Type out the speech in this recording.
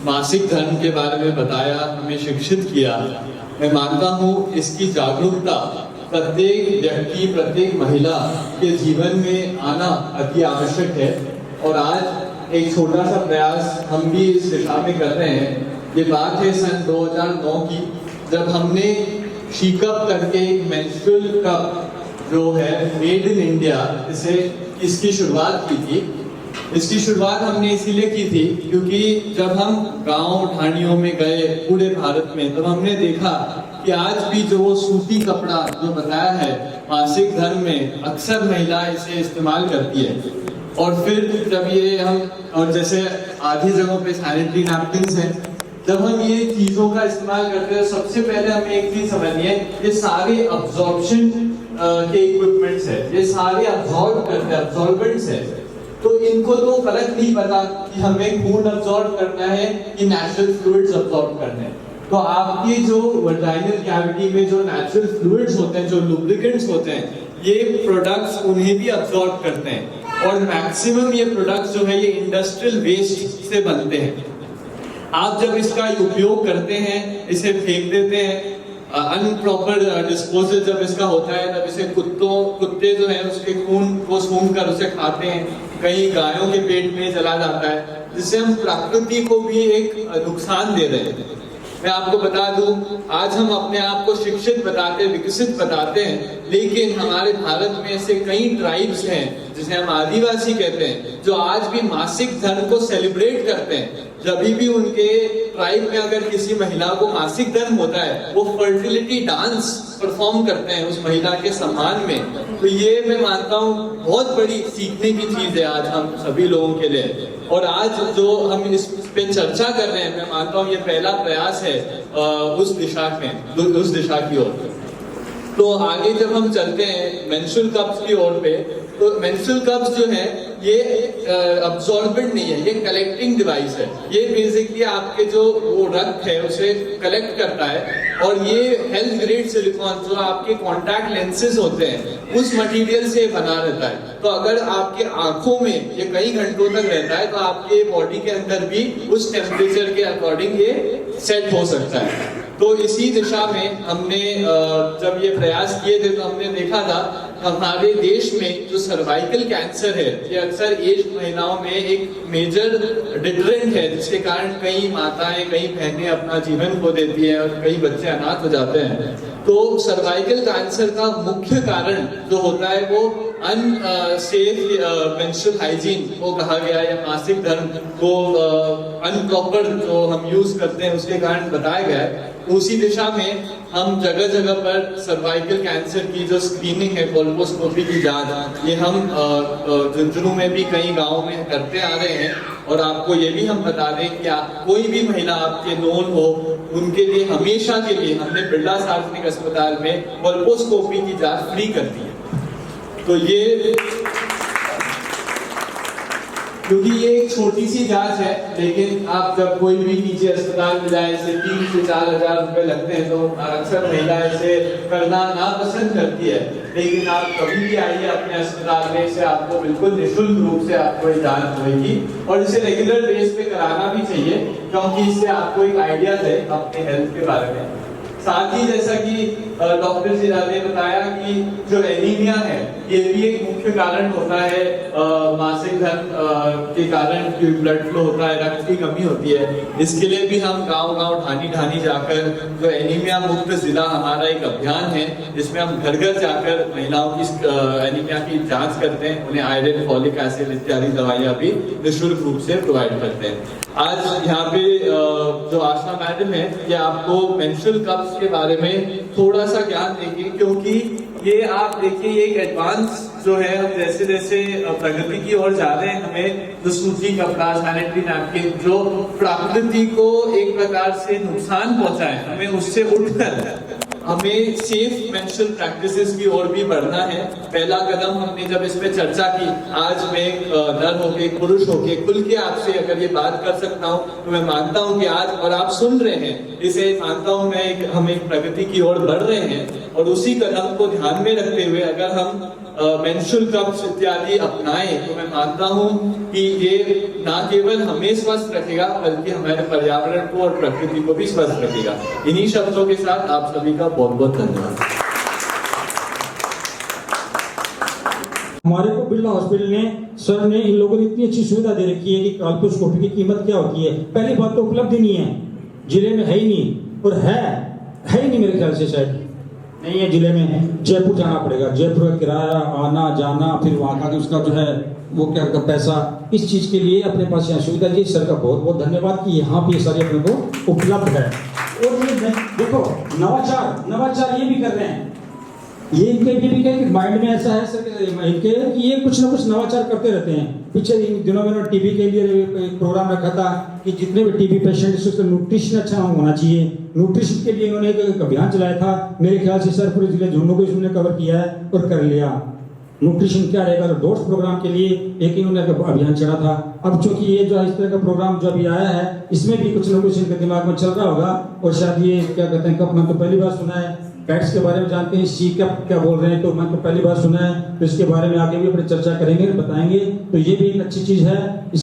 मासिक धर्म के बारे में बताया, हमें शिक्षित किया। मैं मानता हूँ इसकी जागरूकता प्रत्येक व्यक्ति, प्रत्येक महिला के जीवन में आना अति आवश्यक है। और आज एक छोटा सा प्रयास हम भी इस दिशा में कर रहे हैं। ये बात है सन 2009 की, जब हमने शी कप करके एक मेंस्ट्रुअल कप जो है मेड इन इंडिया इसकी शुरुआत की थी। इसकी शुरुआत हमने इसीलिए की थी क्योंकि जब हम गांव ढाणियों में गए पूरे भारत में, तब हमने देखा कि आज भी जो वो सूती कपड़ा जो बताया है मासिक धर्म में, अक्सर महिला इसे इस्तेमाल करती है। और फिर जब ये हम, और जैसे आधी जगहों पे सैनिटरी नैपकिन्स हैं, जब हम ये चीजों का इस्तेमाल करते हैं, सबसे पहले हमें एक चीज समझनी है, ये सारे अब्जॉर्प्शन के इक्विपमेंट्स है, ये सारे अब्जॉर्ब करते हैं, अब्जॉर्बेंट्स है। तो इनको तो फर्क नहीं पता कि हमें खून अब्जॉर्ब करना है कि नेचुरल फ्लूइड्स अब्जॉर्ब करने हैं। तो आपकी जो वजाइनल कैविटी में जो नेचुरल फ्लूइड्स होते हैं, जो लुब्रिकेंट्स होते हैं, ये प्रोडक्ट्स उन्हें भी अब्जॉर्ब करते हैं। और मैक्सिमम ये प्रोडक्ट्स जो है ये इंडस्ट्रियल वेस्ट से बनते हैं। आप जब इसका उपयोग करते हैं, इसे फेंक देते हैं, अनप्रॉपर डिस्पोजल जब इसका होता है, तब इसे कुत्ते जो है उसके खून को सूंघ कर उसे खाते हैं, कई गायों के पेट में चला जाता है, जिससे हम प्रकृति को भी एक नुकसान दे रहे हैं। मैं आपको बता दूं, आज हम अपने आप को शिक्षित बताते, विकसित बताते हैं, लेकिन हमारे भारत में ऐसे कई ट्राइब्स हैं जिसे हम आदिवासी कहते हैं, जो आज भी मासिक धर्म को सेलिब्रेट करते हैं। जब भी उनके ट्राइब में अगर किसी महिला को मासिक धर्म होता है, वो फर्टिलिटी डांस परफॉर्म करते हैं उस महिला के सम्मान में। तो ये मैं मानता हूँ बहुत बड़ी सीखने की चीज है आज हम सभी लोगों के लिए। और आज जो हम इस पे चर्चा कर रहे हैं, मैं मानता हूँ ये पहला प्रयास है उस दिशा की ओर। तो आगे जब हम चलते हैं मेंस्ट्रुअल कप्स की ओर पे, तो मेंस्ट्रुअल कप्स जो है ये अब्सॉर्बेंट नहीं है, ये कलेक्टिंग डिवाइस है। ये बेसिकली आपके जो वो रक्त है उसे कलेक्ट करता है। और ये हेल्थ ग्रेड सिलिकॉन, जो आपके कॉन्टैक्ट लेंसेज होते हैं, उस मटेरियल से बना रहता है। तो अगर आपके आंखों में ये कई घंटों तक रहता है, तो आपके बॉडी के अंदर भी उस टेम्परेचर के अकॉर्डिंग ये सेट हो सकता है। तो इसी दिशा में हमने जब ये प्रयास किए थे, तो हमने देखा था हमारे देश में जो सर्वाइकल कैंसर है, ये अक्सर एज महिलाओं में एक मेजर डिटरेंट है, जिसके कारण कई माताएं, कई बहनें अपना जीवन खो देती हैं और कई बच्चे अनाथ हो जाते हैं। तो सर्वाइकल कैंसर का मुख्य कारण जो होता है वो अनसेफ मेंस्ट्रुअल हाइजीन को कहा गया है, या मासिक धर्म को अनप्रॉपर जो हम यूज करते हैं उसके कारण बताया गया है। उसी दिशा में हम जगह जगह पर सर्वाइकल कैंसर की जो स्क्रीनिंग है, कोल्पोस्कोपी की जांच, ये हम झुंझुनू में भी कई गांवों में करते आ रहे हैं। और आपको ये भी हम बता दें कि कोई भी महिला आपके नोन हो, उनके लिए हमेशा के लिए हमने बिरला सार्वजनिक अस्पताल में कोल्पोस्कोपी की जांच फ्री कर दी है। तो ये क्योंकि ये एक छोटी सी जांच है, लेकिन आप जब कोई भी निजी अस्पताल में जाए, इसे 3 से 4 हजार रुपए लगते हैं, तो अक्सर महिलाएं इसे करना नापसंद करती है। लेकिन आप कभी भी आइए अपने अस्पताल में, इसे आपको बिल्कुल निःशुल्क रूप से आपको ये जांच होगी। और इसे रेगुलर बेस पे कराना भी चाहिए, क्योंकि इससे आपको एक आइडिया है अपने हेल्थ के बारे में। साथ ही जैसा कि डॉक्टर सिराज ने बताया कि जो एनीमिया है, ये भी एक मुख्य कारण होता है मासिक धर्म के कारण, ब्लड फ्लो होता है, रक्त की कमी होती है। इसके लिए भी हम गांव-गांव, ढानी-ढानी जाकर जो एनीमिया मुक्त जिला हमारा एक अभियान है, जिसमें हम घर-घर जाकर महिलाओं की एनीमिया की जांच करते हैं, उन्हें आयरन, फॉलिक एसिड इत्यादि दवाइयां भी निःशुल्क रूप से प्रोवाइड करते हैं। आज यहाँ पे जो आशा मैडम है, ये आपको मेंस्ट्रुअल कप्स के बारे में थोड़ा सा ज्ञान देंगे, क्योंकि ये आप देखिए ये एक एडवांस जो है, हम जैसे जैसे प्रगति की ओर जा रहे हैं, हमें जो सूती कपड़ा, सैनिटरी नैपकिन जो प्रकृति को एक प्रकार से नुकसान पहुंचाए, हमें उससे उठकर हमें सेफ मेंस्ट्रुअल प्रैक्टिसेस की ओर भी बढ़ना है। पहला कदम हमने जब इस पे चर्चा की, आज मैं नर होके, पुरुष होके, खुल के आपसे अगर ये बात कर सकता हूँ, तो मैं मानता हूँ कि आज, और आप सुन रहे हैं, इसे मानता हूँ मैं हम एक प्रगति की ओर बढ़ रहे हैं। और उसी कदम को ध्यान में रखते हुए अगर हम मेंस्ट्रुअल कप्स इत्यादि अपनाएं तो मैं मानता हूं कि ये ना केवल हमें स्वस्थ रखेगा बल्कि हमारे पर्यावरण को और प्रकृति को भी स्वस्थ रखेगा। इन्हीं शब्दों के साथ आप सभी का बहुत बहुत धन्यवाद। हमारे को बिरला हॉस्पिटल ने सर ने इन लोगों ने इतनी अच्छी सुविधा दे रखी है कि कॉल्पोस्कोपी की कीमत क्या होती है। पहली बात तो उपलब्ध ही नहीं है, जिले में है ही नहीं, और है ही नहीं मेरे ख्याल से, शायद नहीं है जिले में। जयपुर जाना पड़ेगा, जयपुर का किराया, आना जाना, फिर वहाँ का उसका जो है वो क्या पैसा, इस चीज के लिए अपने पास यहाँ सुविधा दी। सर का बहुत बहुत धन्यवाद कि यहाँ पे ये सारी अपने को उपलब्ध है। और ये देखो नवाचार ये भी कर रहे हैं, ये इनके भी माइंड में ऐसा है सर इनके कि ये कुछ ना कुछ नवाचार करते रहते हैं। पिछले दिनों में टीबी के लिए प्रोग्राम रखा था कि जितने भी टीबी पेशेंट हैं उसका न्यूट्रिशन अच्छा होना चाहिए। न्यूट्रिशन के लिए इन्होंने एक अभियान चलाया था, मेरे ख्याल से सर पूरे जिले झुंडू को इसने कवर किया है और कर लिया। न्यूट्रिशन क्या रहेगा, तो डोर्स प्रोग्राम के लिए एक इन्होंने अभियान चला था। अब चूंकि ये जो इस तरह का प्रोग्राम जो अभी आया है इसमें भी कुछ ना कुछ इनके दिमाग में चल रहा होगा। और शायद ये क्या कहते हैं, कब मैं तो पहली बार सुना है, पैट्स के बारे में जानते हैं, सी कप क्या बोल रहे हैं, तो मैं तो पहली बार सुना है। तो इसके बारे में आगे भी अपनी चर्चा करेंगे, बताएंगे। तो ये भी एक अच्छी चीज है।